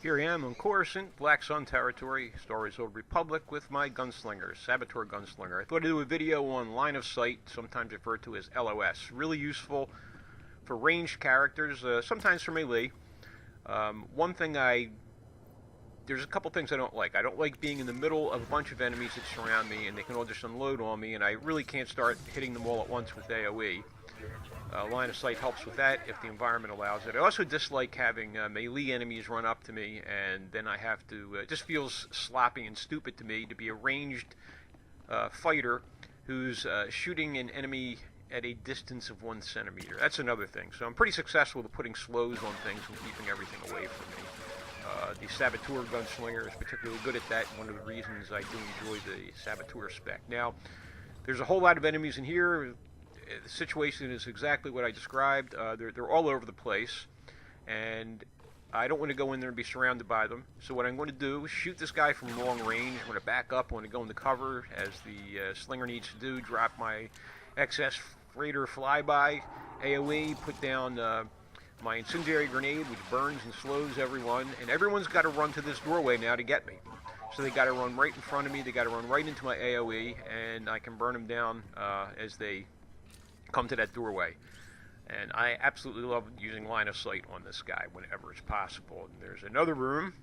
Here I am on Coruscant, Black Sun territory, Star Wars Old Republic, with my gunslinger, Saboteur Gunslinger. I thought I'd do a video on line of sight, sometimes referred to as LOS. Really useful for ranged characters, sometimes for melee. There's a couple things I don't like. I don't like being in the middle of a bunch of enemies that surround me and they can all just unload on me, and I really can't start hitting them all at once with AoE. Line of sight helps with that if the environment allows it. I also dislike having melee enemies run up to me, and then I have to, it just feels sloppy and stupid to me to be a ranged fighter who's shooting an enemy at a distance of 1 centimeter. That's another thing. So I'm pretty successful at putting slows on things and keeping everything away from me. The Saboteur Gunslinger is particularly good at that. One of the reasons I do enjoy the Saboteur spec. Now, there's a whole lot of enemies in here. The situation is exactly what I described. They're all over the place, and I don't want to go in there and be surrounded by them. So what I'm going to do is shoot this guy from long range. I'm going to back up. I'm going to go into cover, as the slinger needs to do. Drop my excess freighter flyby AoE. Put down my incendiary grenade, which burns and slows everyone. And everyone's got to run to this doorway now to get me. So they got to run right in front of me. They got to run right into my AoE, and I can burn them down as they come to that doorway. And I absolutely love using line of sight on this guy whenever it's possible. And there's another room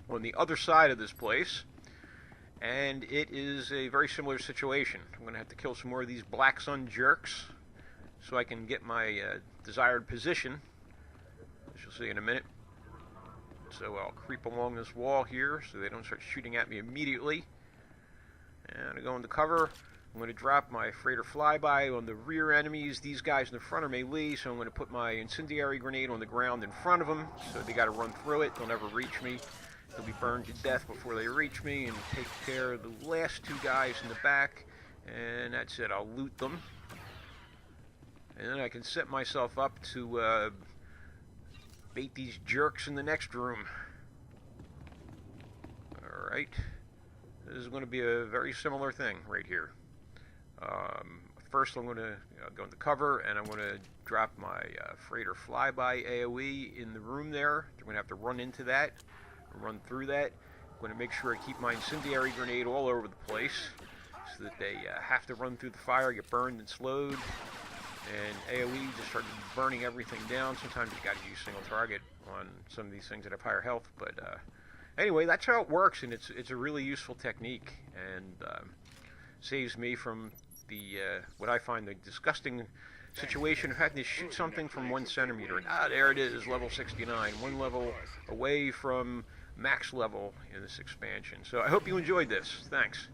on the other side of this place, and it is a very similar situation. I'm going to have to kill some more of these Black Sun jerks so I can get my desired position, as you'll see in a minute. So I'll creep along this wall here so they don't start shooting at me immediately. And I go into cover. I'm going to drop my freighter flyby on the rear enemies. These guys in the front are melee, so I'm going to put my incendiary grenade on the ground in front of them, so they got to run through it. They'll never reach me. They'll be burned to death before they reach me, and take care of the last 2 guys in the back. And that's it. I'll loot them. And then I can set myself up to bait these jerks in the next room. Alright. This is going to be a very similar thing right here. First I'm going to go into cover, and I'm going to drop my freighter flyby AoE in the room there. They're going to have to run into that, run through that. I'm going to make sure I keep my incendiary grenade all over the place so that they have to run through the fire, get burned and slowed. And AoE just starts burning everything down. Sometimes you've got to use single target on some of these things that have higher health. But anyway, that's how it works, and it's a really useful technique, and saves me from the what I find the disgusting situation of having to shoot something from 1 centimeter. And there it is, level 69, 1 level away from max level in this expansion. So I hope you enjoyed this. Thanks.